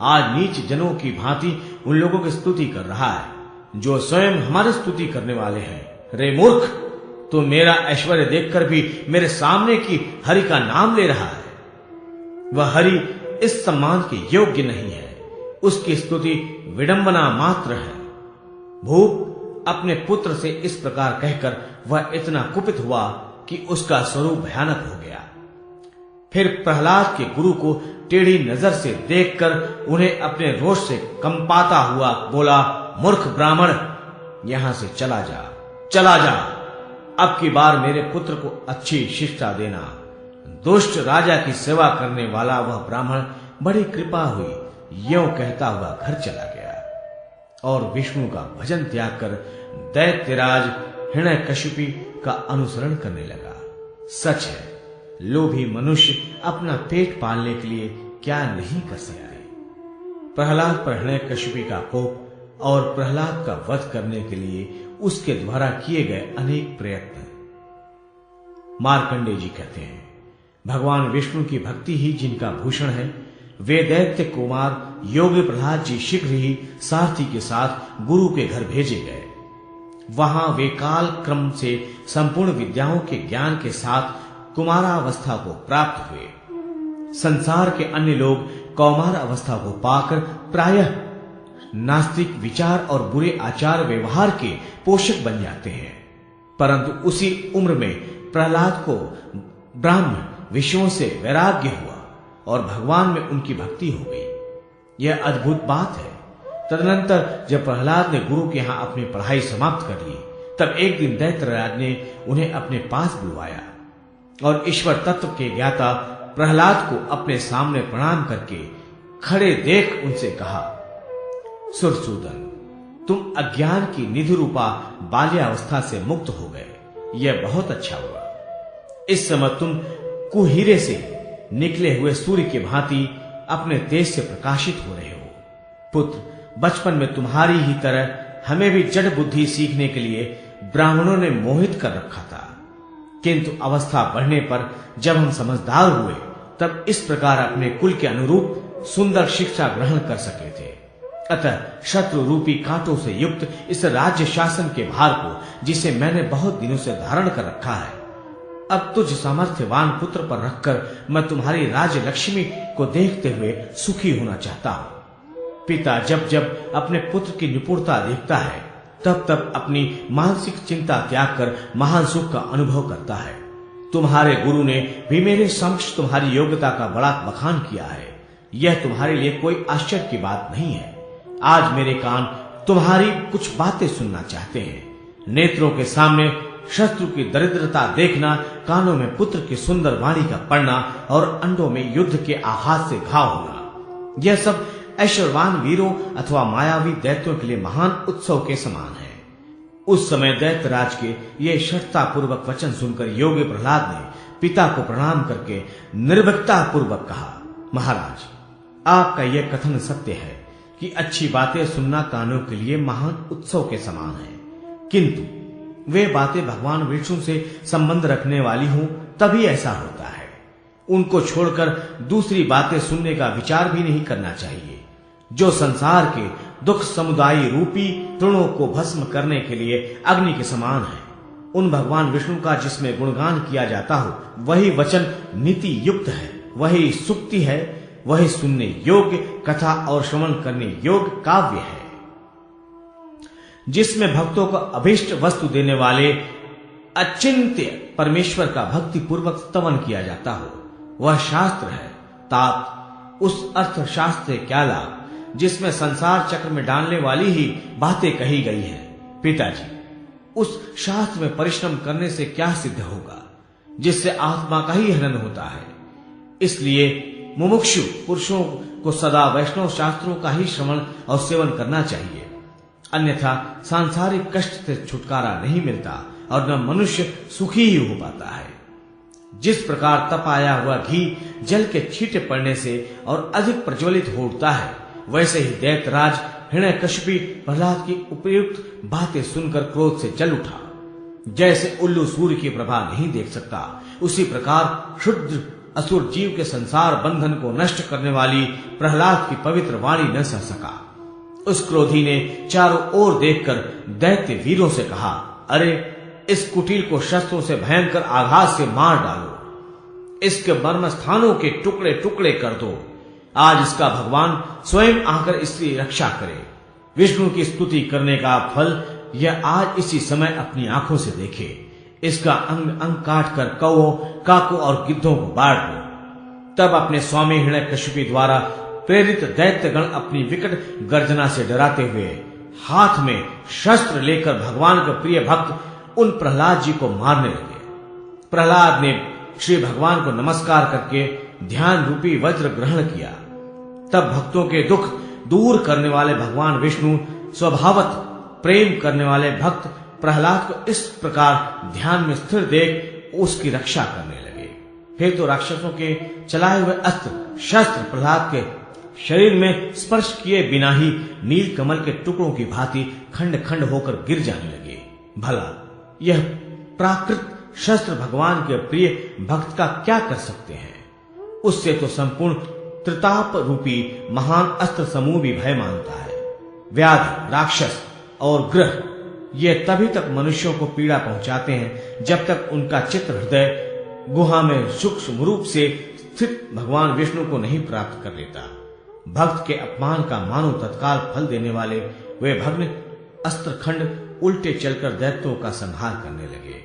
आज नीच जनों की भांति उन लोगों की स्तुति कर रहा है जो स्वयं हमारी स्तुति करने वाले हैं। रे मूर्ख, तो मेरा ऐश्वर्य देखकर भी मेरे सामने की हरि का नाम ले रहा है। वह हरि इस सम्मान के योग्य नहीं है, उसकी स्तुति विडंबना मात्र है। भूप अपने पुत्र से इस प्रकार कहकर वह इतना कुपित हुआ कि उसका स्वरूप भयानक हो गया। फिर प्रहलाद के गुरु को टेढ़ी नजर से देखकर उन्हें अपने रोष से कंपाता हुआ बोला, मूर्ख ब्राह्मण, यहां से चला जा, चला जा। अब की बार मेरे पुत्र को अच्छी शिक्षा देना। दुष्ट राजा की सेवा करने वाला वह ब्राह्मण बड़ी कृपा हुई यों कहता हुआ घर चला गया और विष्णु का भजन त्याग कर दैत्यराज हिरण्यकशिपु का अनुसरण करने लगा। सच है, लोभी मनुष्य अपना पेट पालने के लिए क्या नहीं कर सकते। प्रहलाद पर हिरण्यकशिपु का कोप और प्रहलाद का वध करने के लिए उसके द्वारा किए गए अनेक प्रयत्न। मार्कंडेय जी कहते हैं, भगवान विष्णु की भक्ति ही जिनका भूषण है, वे दैत्य कुमार योगी प्रहलाद जी शीघ्र ही सारथी के साथ गुरु के घर भेजे गए। वहां वे काल क्रम से संपूर्ण विद्याओं के ज्ञान के साथ कुमारावस्था को प्राप्त हुए। संसार के अन्य लोग कौमार अवस्था को पाकर प्रायः नास्तिक विचार और बुरे आचार व्यवहार के पोषक बन जाते हैं, परंतु उसी उम्र में प्रहलाद को ब्राह्म विषयों से वैराग्य हुआ और भगवान में उनकी भक्ति हो गई। यह अद्भुत बात है। तदनंतर जब प्रहलाद ने गुरु के यहां अपनी पढ़ाई समाप्त कर ली, तब एक दिन दैत्यराज ने उन्हें अपने पास बुलवाया और ईश्वर तत्व के ज्ञाता प्रहलाद को अपने सामने प्रणाम करके खड़े देख उनसे कहा, सुरसूदन, तुम अज्ञान की निधि रूपा बाल्यावस्था से मुक्त हो गए। यह बहुत अच्छा हुआ। इस समय तुम कुहीरे से निकले हुए सूर्य के भांति अपने तेज से प्रकाशित हो रहे हो। पुत्र, बचपन में तुम्हारी ही तरह हमें भी जड़ बुद्धि सीखने के लिए ब्राह्मणों ने मोहित कर रखा था, किंतु अवस्था बढ़ने पर जब हम समझदार हुए, तब इस प्रकार अपने कुल के अनुरूप सुंदर शिक्षा ग्रहण कर सके थे। अतः शत्रु रूपी कांटों से युक्त इस राज्य शासन के भार को, जिसे मैंने बहुत दिनों से धारण कर रखा है, अब तुझ सामर्थ्यवान पुत्र पर रखकर मैं तुम्हारी राज लक्ष्मी को देखते हुए सुखी होना चाहता हूं। पिता जब जब अपने पुत्र की निपुणता देखता है, तब तब अपनी मानसिक चिंता त्याग कर महान सुख का अनुभव करता है। तुम्हारे गुरु ने भी मेरे समक्ष तुम्हारी योग्यता का बड़ा बखान किया है। यह तुम्हारे लिए कोई आश्चर्य की बात नहीं है। आज मेरे कान तुम्हारी कुछ बातें सुनना चाहते हैं। नेत्रों के सामने शत्रु की दरिद्रता देखना, कानों में पुत्र की सुंदर वाणी का पढ़ना और अंडों में युद्ध के आघात से घाव होना, यह सब ऐश्वर्यवान वीरों अथवा मायावी दैत्यों के लिए महान उत्सव के समान है। उस समय दैत्यराज के ये शठता पूर्वक वचन सुनकर योगी प्रहलाद ने पिता को प्रणाम करके निर्भीकता पूर्वक कहा, महाराज, आपका यह कथन सत्य है कि अच्छी बातें सुनना कानों के लिए महान उत्सव के समान है, किंतु वे बातें भगवान विष्णु से संबंध रखने वाली हों तभी ऐसा होता है। उनको छोड़कर दूसरी बातें सुनने का विचार भी नहीं करना चाहिए, जो संसार के दुख समुदाय रूपी तृणों को भस्म करने के लिए अग्नि के समान है। उन भगवान विष्णु का जिसमें गुणगान किया जाता हो, वही वचन नीति युक्त है, वही सुक्ति है, वही सुनने योग्य कथा और श्रवण करने योग्य काव्य है। जिसमें भक्तों को अभीष्ट वस्तु देने वाले अचिंत्य परमेश्वर का भक्ति पूर्वक स्तवन किया जाता हो, वह शास्त्र है। तात उस अर्थ शास्त्र से क्या लाभ जिसमें संसार चक्र में डालने वाली ही बातें कही गई हैं। पिताजी, उस शास्त्र में परिश्रम करने से क्या सिद्ध होगा जिससे आत्मा का ही हनन होता है। इसलिए मुमुक्षु पुरुषों को सदा वैष्णव शास्त्रों का ही श्रवण और सेवन करना चाहिए, अन्यथा सांसारिक कष्ट से छुटकारा नहीं मिलता और न मनुष्य सुखी ही हो पाता है। जिस प्रकार तपाया हुआ घी जल के छींटे पड़ने से और अधिक प्रज्वलित हो उठता है, वैसे ही दैत्यराज हिरण्यकशिपु प्रहलाद की उपयुक्त बातें सुनकर क्रोध से जल उठा। जैसे उल्लू सूर्य की प्रभा नहीं देख सकता, उसी प्रकार क्षुद्र असुर जीव के संसार बंधन को नष्ट करने वाली प्रहलाद की पवित्र वाणी न सह सका। उस क्रोधी ने चारों ओर देखकर दैत्य वीरों से कहा, अरे इस कुटिल को शस्त्रों से भयंकर आघात से मार डालो, इसके मर्म स्थानों के टुकड़े टुकड़े कर दो। आज इसका भगवान स्वयं आकर इसकी रक्षा करे। विष्णु की स्तुति करने का फल यह आज इसी समय अपनी आंखों से देखे। इसका अंग अंग काट कर कौओं, काकों और गिद्धों को बांट दो। तब अपने स्वामी हिरण्यकशिपु द्वारा प्रेरित दैत्यगण अपनी विकट गर्जना से डराते हुए हाथ में शस्त्र लेकर भगवान के प्रिय भक्त उन प्रहलाद जी को मारने लगे। प्रहलाद ने श्री भगवान को नमस्कार करके ध्यान रूपी वज्र ग्रहण किया। तब भक्तों के दुख दूर करने वाले भगवान विष्णु स्वभावत प्रेम करने वाले भक्त प्रहलाद को इस प्रकार ध्यान में स्थिर देख उसकी रक्षा करने लगे। फिर तो राक्षसों के चलाए हुए अस्त्र शस्त्र प्रहलाद के शरीर में स्पर्श किए बिना ही नील कमल के टुकड़ों की भांति खंड खंड होकर गिर जाने लगे। भला यह प्राकृत शस्त्र भगवान के प्रिय भक्त का क्या कर सकते हैं? उससे तो संपूर्ण त्रिताप रूपी महान अस्त्र समूह भी भय मानता है। व्याधि, राक्षस और ग्रह ये तभी तक मनुष्यों को पीड़ा पहुंचाते हैं जब तक उनका चित्त हृदय गुहा में सूक्ष्म रूप से स्थित भगवान विष्णु को नहीं प्राप्त कर लेता। भक्त के अपमान का मानो तत्काल फल देने वाले वे भग्न अस्त्र खंड उल्टे चलकर दैत्यों का संहार करने लगे।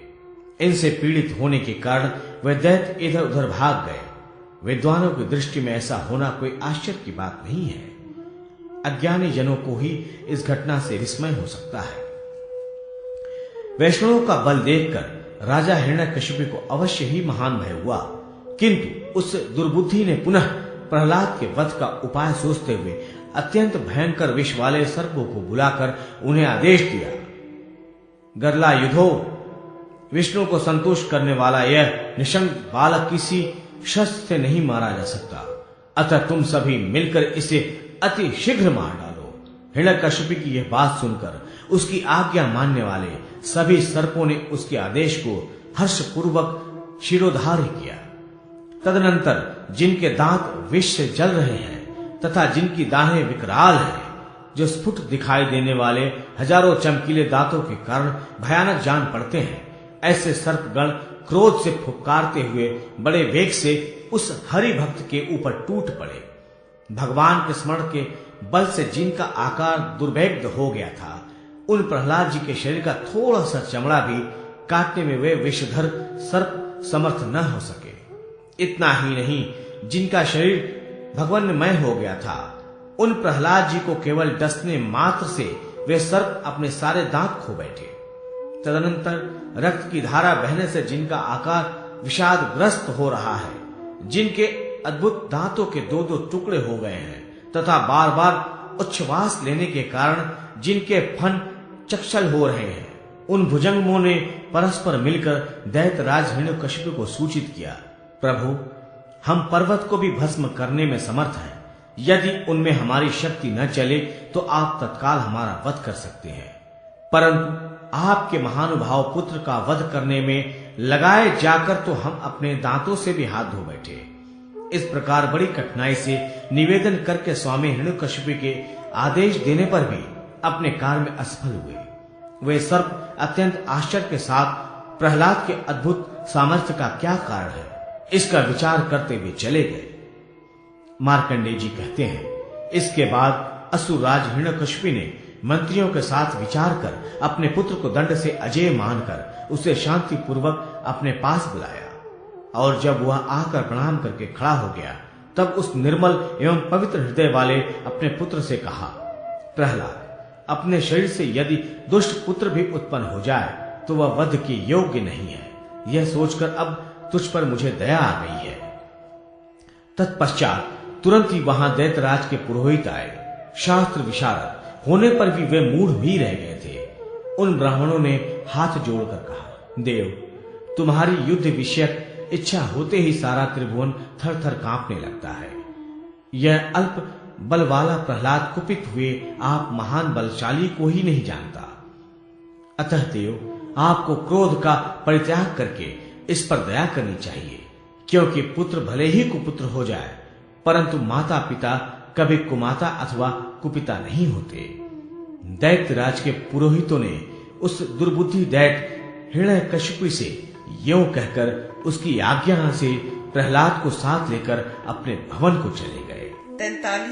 इनसे पीड़ित होने के कारण वे दैत्य इधर उधर भाग गए। विद्वानों की दृष्टि में ऐसा होना कोई आश्चर्य की बात नहीं है। अज्ञानी जनों को ही इस घटना से विस्मय हो सकता है। वैष्णवों का बल देखकर राजा हिरण्यकशिपु को अवश्य ही महान भय हुआ, किंतु उस दुर्बुद्धि ने पुनः प्रहलाद के वध का उपाय सोचते हुए अत्यंत भयंकर विष वाले सर्पों को बुलाकर उन्हें आदेश दिया, गरला युधो, विष्णु को संतुष्ट करने वाला यह निशंक बालक किसी शस्त्र से नहीं मारा जा सकता, अतः तुम सभी मिलकर इसे अति शीघ्र मार डालो। हिरण्यकशिपु की यह बात सुनकर उसकी आज्ञा मानने वाले सभी सर्पों ने उसके आदेश को हर्षपूर्वक शिरोधार्य किया। तदनंतर जिनके दांत विष से जल रहे हैं तथा जिनकी दाढ़ें विकराल हैं, जो स्फुट दिखाई देने वाले हजारों चमकीले दांतों के कारण भयानक जान पड़ते हैं, ऐसे सर्पगण क्रोध से फुफकारते हुए बड़े वेग से उस हरि भक्त के ऊपर टूट पड़े। भगवान के स्मरण के बल से जिनका आकार दुर्भेद्य हो गया था, उन प्रहलाद जी के शरीर का थोड़ा सा चमड़ा भी काटने में वे विषधर सर्प समर्थ न हो सके। इतना ही नहीं, जिनका शरीर भगवन्मय हो गया था, उन प्रहलाद जी को केवल डसने मात्र से वे सर्प अपने सारे दांत खो बैठे। तदनंतर रक्त की धारा बहने से जिनका आकार विषादग्रस्त हो रहा है, जिनके अद्भुत दांतों के दो दो टुकड़े हो गए हैं तथा बार बार उच्छ्वास लेने के कारण जिनके फन चक्षल हो रहे हैं, उन भुजंगमों ने परस्पर मिलकर दैत्यराज हिरण्यकशिपु को सूचित किया, प्रभु, हम पर्वत को भी भस्म करने में समर्थ हैं। यदि उनमें हमारी शक्ति न चले तो आप तत्काल हमारा वध कर सकते हैं, परंतु आपके महानुभाव पुत्र का वध करने में लगाए जाकर तो हम अपने दांतों से भी हाथ धो बैठे। इस प्रकार बड़ी कठिनाई से निवेदन करके स्वामी हिरण्यकशिपु के आदेश देने पर भी अपने कार्य में असफल हुए। वे सर्प अत्यंत आश्चर्य के साथ प्रहलाद के अद्भुत सामर्थ्य का क्या कारण है, इसका विचार करते हुए चले गए। मार्कंडेय जी कहते हैं, इसके बाद असुरराज हिरण्यकशिपु ने मंत्रियों के साथ विचार कर अपने पुत्र को दंड से अजेय मानकर उसे शांति पूर्वक अपने पास बुलाया, और जब वह आकर प्रणाम करके खड़ा हो गया, तब उस निर्मल एवं पवित्र हृदय वाले अपने पुत्र से कहा, प्रहलाद, अपने शरीर से यदि दुष्ट पुत्र भी उत्पन्न हो जाए तो वह वध के योग्य नहीं है। यह सोचकर अब तुझ पर मुझे दया आ गई है। तत्पश्चात तुरंत ही वहां दैत्यराज के पुरोहित आए। शास्त्र विशारद होने पर भी वे मूढ़ भी रह गए थे। उन ब्राह्मणों ने हाथ जोड़कर कहा, देव, तुम्हारी युद्ध विषयक इच्छा होते ही सारा त्रिभुवन थर थर कांपने लगता है। यह अल्प बल वाला प्रहलाद कुपित हुए आप महान बलशाली को ही नहीं जानता। अतः देव, आपको क्रोध का परित्याग करके इस पर दया करनी चाहिए, क्योंकि पुत्र भले ही कुपुत्र हो जाए, परंतु माता पिता कभी कुमाता अथवा कुपिता नहीं होते। दैत्यराज के पुरोहितों ने उस दुर्बुद्धि दैत्य हिरण्यकशिपु से यों कहकर उसकी आज्ञा से प्रहलाद को साथ लेकर अपने भवन को चले गए। 43